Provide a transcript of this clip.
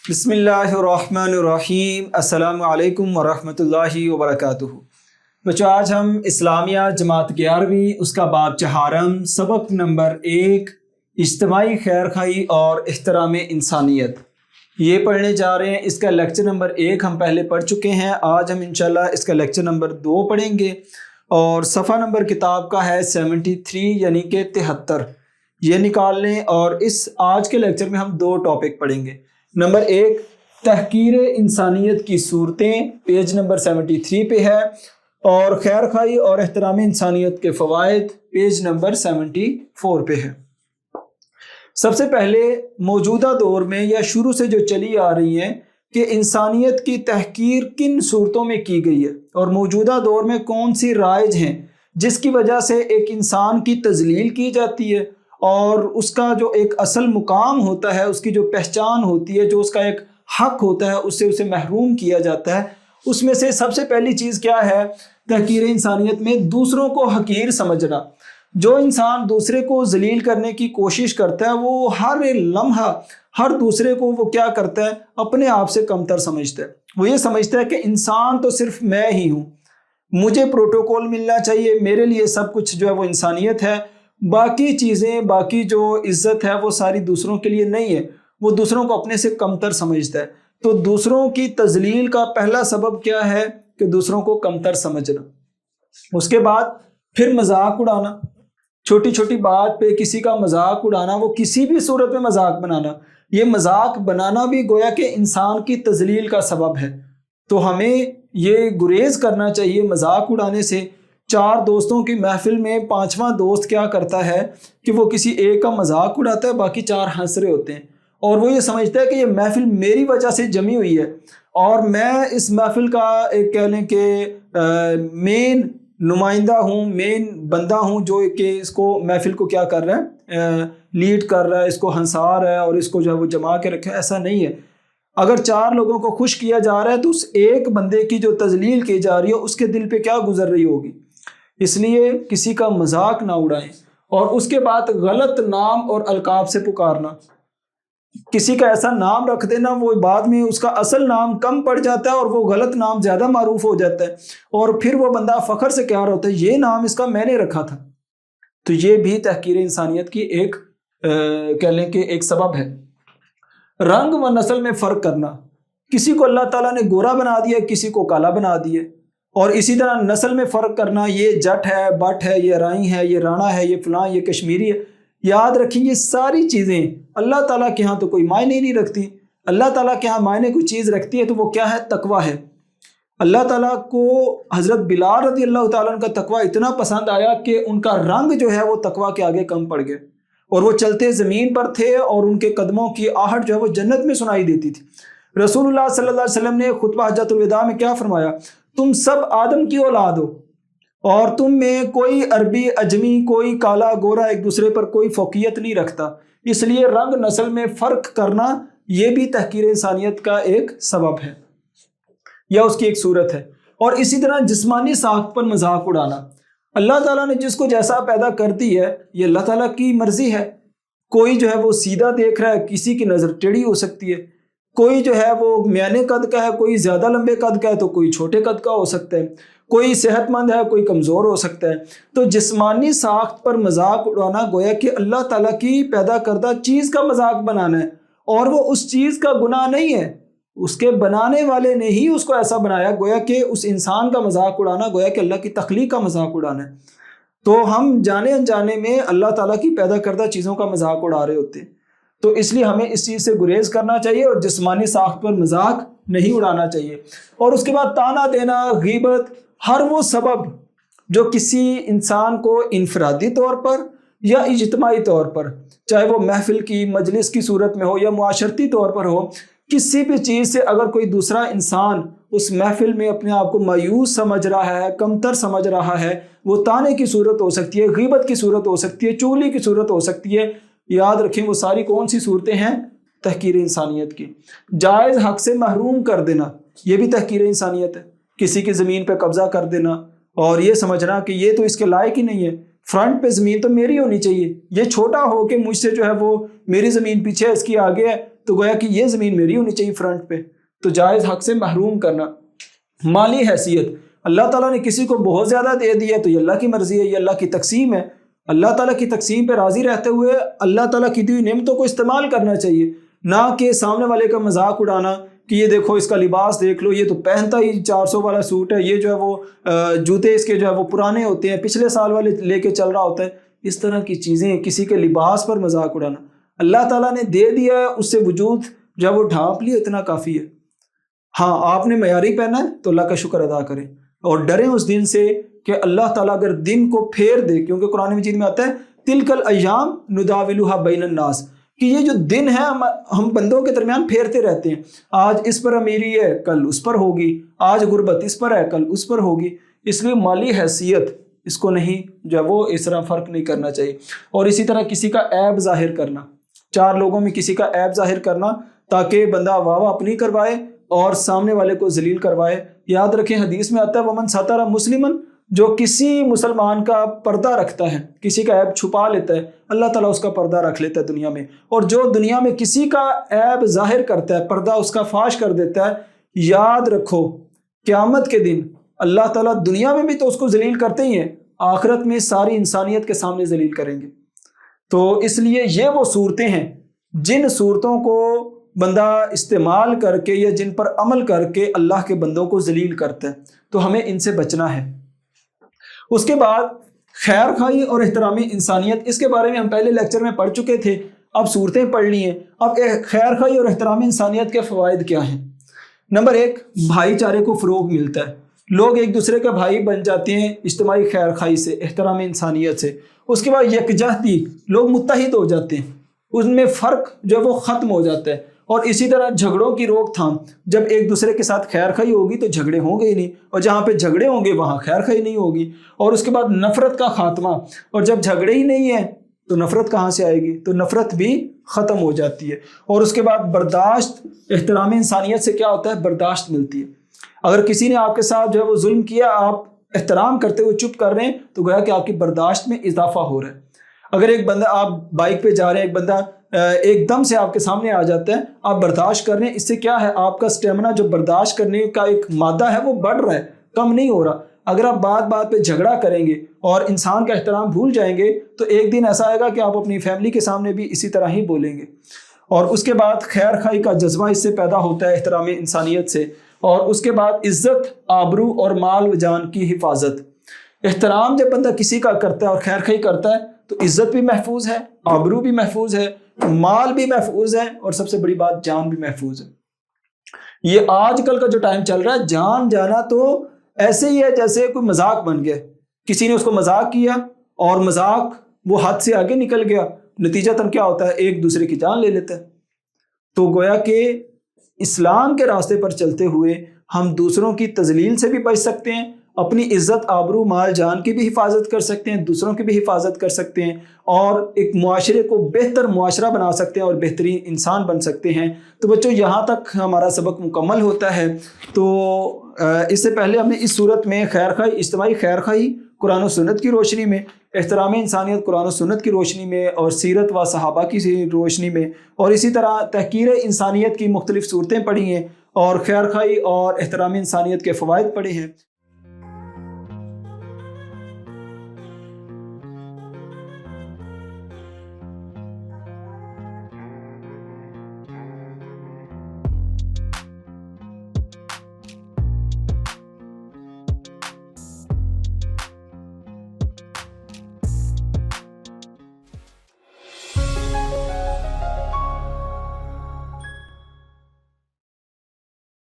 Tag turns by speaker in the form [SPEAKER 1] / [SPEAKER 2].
[SPEAKER 1] بسم اللہ الرحمن الرحیم، السلام علیکم ورحمۃ اللہ وبرکاتہ۔ بچوں، آج ہم اسلامیہ جماعت 11ویں اس کا باب چہارم سبق نمبر 1 اجتماعی خیر خواہی اور احترام انسانیت یہ پڑھنے جا رہے ہیں۔ اس کا لیکچر نمبر 1 ہم پہلے پڑھ چکے ہیں۔ آج ہم انشاءاللہ اس کا لیکچر نمبر 2 پڑھیں گے اور صفحہ نمبر کتاب کا ہے 73 یعنی کہ 73 یہ نکال لیں۔ اور اس آج کے لیکچر میں ہم 2 ٹاپک پڑھیں گے۔ نمبر 1 تحقیر انسانیت کی صورتیں، پیج نمبر 73 پہ ہے، اور خیر خواہی اور احترام انسانیت کے فوائد، پیج نمبر 74 پہ ہے۔ سب سے پہلے موجودہ دور میں یا شروع سے جو چلی آ رہی ہیں کہ انسانیت کی تحقیر کن صورتوں میں کی گئی ہے اور موجودہ دور میں کون سی رائج ہیں جس کی وجہ سے ایک انسان کی تذلیل کی جاتی ہے اور اس کا جو ایک اصل مقام ہوتا ہے، اس کی جو پہچان ہوتی ہے، جو اس کا ایک حق ہوتا ہے، اس سے اسے محروم کیا جاتا ہے۔ اس میں سے سب سے پہلی چیز کیا ہے تحقیر انسانیت میں؟ دوسروں کو حقیر سمجھنا۔ جو انسان دوسرے کو ذلیل کرنے کی کوشش کرتا ہے وہ ہر لمحہ ہر دوسرے کو وہ کیا کرتا ہے؟ اپنے آپ سے کمتر سمجھتا ہے۔ وہ یہ سمجھتا ہے کہ انسان تو صرف میں ہی ہوں، مجھے پروٹوکول ملنا چاہیے، میرے لیے سب کچھ جو ہے وہ انسانیت ہے، باقی چیزیں، باقی جو عزت ہے وہ ساری دوسروں کے لیے نہیں ہے۔ وہ دوسروں کو اپنے سے کمتر سمجھتا ہے۔ تو دوسروں کی تذلیل کا پہلا سبب کیا ہے کہ دوسروں کو کمتر سمجھنا۔ اس کے بعد پھر مذاق اڑانا، چھوٹی چھوٹی بات پہ کسی کا مذاق اڑانا، وہ کسی بھی صورت میں مذاق بنانا، یہ مذاق بنانا بھی گویا کہ انسان کی تذلیل کا سبب ہے۔ تو ہمیں یہ گریز کرنا چاہیے مذاق اڑانے سے۔ 4 دوستوں کی محفل میں 5واں دوست کیا کرتا ہے کہ وہ کسی ایک کا مذاق اڑاتا ہے، باقی 4 ہنس رہے ہوتے ہیں اور وہ یہ سمجھتا ہے کہ یہ محفل میری وجہ سے جمی ہوئی ہے اور میں اس محفل کا ایک کہہ لیں کہ مین نمائندہ ہوں، مین بندہ ہوں جو کہ اس کو محفل کو کیا کر رہا ہے، لیڈ کر رہا ہے، اس کو ہنسا رہا ہے اور اس کو جو ہے وہ جما کے رکھا ہے۔ ایسا نہیں ہے۔ اگر 4 لوگوں کو خوش کیا جا رہا ہے تو اس ایک بندے کی جو تذلیل کی جا رہی ہے اس کے دل پہ کیا گزر رہی ہوگی۔ اس لیے کسی کا مذاق نہ اڑائیں۔ اور اس کے بعد غلط نام اور القاب سے پکارنا، کسی کا ایسا نام رکھ دینا وہ بعد میں اس کا اصل نام کم پڑ جاتا ہے اور وہ غلط نام زیادہ معروف ہو جاتا ہے اور پھر وہ بندہ فخر سے کہہ رہا ہوتا ہے یہ نام اس کا میں نے رکھا تھا۔ تو یہ بھی تحقیر انسانیت کی ایک کہہ لیں کہ ایک سبب ہے۔ رنگ و نسل میں فرق کرنا، کسی کو اللہ تعالیٰ نے گورا بنا دیا، کسی کو کالا بنا دیا، اور اسی طرح نسل میں فرق کرنا، یہ جٹ ہے، بٹ ہے، یہ رائی ہے، یہ رانا ہے، یہ فلاں، یہ کشمیری ہے۔ یاد رکھیں یہ ساری چیزیں اللہ تعالیٰ کے ہاں تو کوئی معنی نہیں رکھتی۔ اللہ تعالیٰ کے ہاں معنی کوئی چیز رکھتی ہے تو وہ کیا ہے؟ تقویٰ ہے۔ اللہ تعالیٰ کو حضرت بلال رضی اللہ تعالیٰ عنہ کا تقویٰ اتنا پسند آیا کہ ان کا رنگ جو ہے وہ تقویٰ کے آگے کم پڑ گیا اور وہ چلتے زمین پر تھے اور ان کے قدموں کی آہٹ جو ہے وہ جنت میں سنائی دیتی تھی۔ رسول اللہ صلی اللہ علیہ وسلم نے خطبہ حجۃ الوداع میں کیا فرمایا؟ تم سب آدم کی اولاد ہو اور تم میں کوئی عربی اجمی، کوئی کالا گورا ایک دوسرے پر کوئی فوقیت نہیں رکھتا۔ اس لیے رنگ نسل میں فرق کرنا یہ بھی تحقیر انسانیت کا ایک سبب ہے یا اس کی ایک صورت ہے۔ اور اسی طرح جسمانی ساخت پر مذاق اڑانا، اللہ تعالیٰ نے جس کو جیسا پیدا کر دی ہے یہ اللہ تعالیٰ کی مرضی ہے۔ کوئی جو ہے وہ سیدھا دیکھ رہا ہے، کسی کی نظر ٹیڑھی ہو سکتی ہے، کوئی جو ہے وہ میانے قد کا ہے، کوئی زیادہ لمبے قد کا ہے تو کوئی چھوٹے قد کا ہو سکتا ہے، کوئی صحت مند ہے، کوئی کمزور ہو سکتا ہے۔ تو جسمانی ساخت پر مذاق اڑانا گویا کہ اللہ تعالیٰ کی پیدا کردہ چیز کا مذاق بنانا ہے اور وہ اس چیز کا گناہ نہیں ہے، اس کے بنانے والے نے ہی اس کو ایسا بنایا، گویا کہ اس انسان کا مذاق اڑانا گویا کہ اللہ کی تخلیق کا مذاق اڑانا ہے۔ تو ہم جانے انجانے میں اللہ تعالیٰ کی پیدا کردہ چیزوں کا مذاق اڑا رہے ہوتے ہیں۔ تو اس لیے ہمیں اس چیز سے گریز کرنا چاہیے اور جسمانی ساخت پر مذاق نہیں اڑانا چاہیے۔ اور اس کے بعد طعنہ دینا، غیبت، ہر وہ سبب جو کسی انسان کو انفرادی طور پر یا اجتماعی طور پر، چاہے وہ محفل کی مجلس کی صورت میں ہو یا معاشرتی طور پر ہو، کسی بھی چیز سے اگر کوئی دوسرا انسان اس محفل میں اپنے آپ کو مایوس سمجھ رہا ہے، کمتر سمجھ رہا ہے، وہ طعنے کی صورت ہو سکتی ہے، غیبت کی صورت ہو سکتی ہے، چغلی کی صورت ہو سکتی ہے۔ یاد رکھیں وہ ساری کون سی صورتیں ہیں؟ تحقیر انسانیت کی۔ جائز حق سے محروم کر دینا یہ بھی تحقیر انسانیت ہے۔ کسی کی زمین پہ قبضہ کر دینا اور یہ سمجھنا کہ یہ تو اس کے لائق ہی نہیں ہے، فرنٹ پہ زمین تو میری ہونی چاہیے، یہ چھوٹا ہو کہ مجھ سے جو ہے وہ میری زمین پیچھے ہے، اس کی آگے ہے، تو گویا کہ یہ زمین میری ہونی چاہیے فرنٹ پہ. تو جائز حق سے محروم کرنا. مالی حیثیت، اللہ تعالیٰ نے کسی کو بہت زیادہ دے دیا تو یہ اللہ کی مرضی ہے، یہ اللہ کی تقسیم ہے. اللہ تعالیٰ کی تقسیم پہ راضی رہتے ہوئے اللہ تعالیٰ کی دی ہوئی نعمتوں کو استعمال کرنا چاہیے، نہ کہ سامنے والے کا مذاق اڑانا کہ یہ دیکھو اس کا لباس دیکھ لو، یہ تو پہنتا ہی 400 والا سوٹ ہے، یہ جو ہے وہ جوتے اس کے جو ہے وہ پرانے ہوتے ہیں، پچھلے سال والے لے کے چل رہا ہوتا ہے. اس طرح کی چیزیں، کسی کے لباس پر مذاق اڑانا. اللہ تعالیٰ نے دے دیا ہے، اس سے وجود جب وہ ڈھانپ لیا اتنا کافی ہے. ہاں آپ نے معیاری پہنا ہے تو اللہ کا شکر ادا کریں اور ڈریں اس دن سے کہ اللہ تعالیٰ اگر دن کو پھیر دے، کیونکہ قرآن مجید میں آتا ہے تلک الایام نداولھا بین الناس، کہ یہ جو دن ہے ہم بندوں کے درمیان پھیرتے رہتے ہیں. آج اس پر امیری ہے، کل اس پر ہوگی، آج غربت اس پر ہے، کل اس پر ہوگی. اس لیے مالی حیثیت اس کو نہیں جو ہے وہ اس طرح فرق نہیں کرنا چاہیے. اور اسی طرح کسی کا عیب ظاہر کرنا، 4 لوگوں میں کسی کا عیب ظاہر کرنا تاکہ بندہ واہ واہ اپنی کروائے اور سامنے والے کو ذلیل کروائے. یاد رکھیں حدیث میں آتا ہے ومن ستر مسلمن، جو کسی مسلمان کا پردہ رکھتا ہے، کسی کا عیب چھپا لیتا ہے، اللہ تعالیٰ اس کا پردہ رکھ لیتا ہے دنیا میں. اور جو دنیا میں کسی کا عیب ظاہر کرتا ہے، پردہ اس کا فاش کر دیتا ہے، یاد رکھو قیامت کے دن اللہ تعالیٰ دنیا میں بھی تو اس کو ذلیل کرتے ہی ہیں، آخرت میں ساری انسانیت کے سامنے ذلیل کریں گے. تو اس لیے یہ وہ صورتیں ہیں جن صورتوں کو بندہ استعمال کر کے یا جن پر عمل کر کے اللہ کے بندوں کو ذلیل کرتا ہے، تو ہمیں ان سے بچنا ہے. اس کے بعد خیر خواہی اور احترام انسانیت، اس کے بارے میں ہم پہلے لیکچر میں پڑھ چکے تھے، اب صورتیں پڑھ لی ہیں. اب خیر خواہی اور احترام انسانیت کے فوائد کیا ہیں؟ نمبر 1، بھائی چارے کو فروغ ملتا ہے، لوگ ایک دوسرے کے بھائی بن جاتے ہیں اجتماعی خیر خواہی سے، احترام انسانیت سے. اس کے بعد یکجہتی، لوگ متحد ہو جاتے ہیں، ان میں فرق جو ہے وہ ختم ہو جاتا ہے. اور اسی طرح جھگڑوں کی روک تھام، جب ایک دوسرے کے ساتھ خیر خواہی ہوگی تو جھگڑے ہوں گے ہی نہیں، اور جہاں پہ جھگڑے ہوں گے وہاں خیر خواہی نہیں ہوگی. اور اس کے بعد نفرت کا خاتمہ، اور جب جھگڑے ہی نہیں ہیں تو نفرت کہاں سے آئے گی؟ تو نفرت بھی ختم ہو جاتی ہے. اور اس کے بعد برداشت، احترام انسانیت سے کیا ہوتا ہے؟ برداشت ملتی ہے. اگر کسی نے آپ کے ساتھ جو ہے وہ ظلم کیا، آپ احترام کرتے ہوئے چپ کر رہے ہیں تو گویا کہ آپ کی برداشت میں اضافہ ہو رہا ہے. اگر ایک بندہ، آپ بائک پہ جا رہے ہیں، ایک بندہ ایک دم سے آپ کے سامنے آ جاتا ہے، آپ برداشت کر رہے ہیں، اس سے کیا ہے؟ آپ کا سٹیمنا جو برداشت کرنے کا ایک مادہ ہے وہ بڑھ رہا ہے، کم نہیں ہو رہا. اگر آپ بات بات پہ جھگڑا کریں گے اور انسان کا احترام بھول جائیں گے تو ایک دن ایسا آئے گا کہ آپ اپنی فیملی کے سامنے بھی اسی طرح ہی بولیں گے. اور اس کے بعد خیر خواہی کا جذبہ اس سے پیدا ہوتا ہے، احترام انسانیت سے. اور اس کے بعد عزت، آبرو اور مال و جان کی حفاظت. احترام جب بندہ کسی کا کرتا ہے اور خیر خواہی کرتا ہے تو عزت بھی محفوظ ہے، آبرو بھی محفوظ ہے، مال بھی محفوظ ہے، اور سب سے بڑی بات جان بھی محفوظ ہے. یہ آج کل کا جو ٹائم چل رہا ہے، جان جانا تو ایسے ہی ہے جیسے کوئی مذاق بن گیا، کسی نے اس کو مذاق کیا اور مذاق وہ حد سے آگے نکل گیا، نتیجتاً کیا ہوتا ہے؟ ایک دوسرے کی جان لے لیتا ہے. تو گویا کہ اسلام کے راستے پر چلتے ہوئے ہم دوسروں کی تذلیل سے بھی بچ سکتے ہیں، اپنی عزت، آبرو، مال، جان کی بھی حفاظت کر سکتے ہیں، دوسروں کی بھی حفاظت کر سکتے ہیں، اور ایک معاشرے کو بہتر معاشرہ بنا سکتے ہیں اور بہترین انسان بن سکتے ہیں. تو بچوں یہاں تک ہمارا سبق مکمل ہوتا ہے. تو اس سے پہلے ہم نے اس صورت میں خیر خواہی، اجتماعی خیر خواہی قرآن و سنت کی روشنی میں، احترام انسانیت قرآن و سنت کی روشنی میں اور سیرت و صحابہ کی روشنی میں، اور اسی طرح تحقیر انسانیت کی مختلف صورتیں پڑھی ہیں اور خیر خواہی اور احترام انسانیت کے فوائد پڑھے ہیں.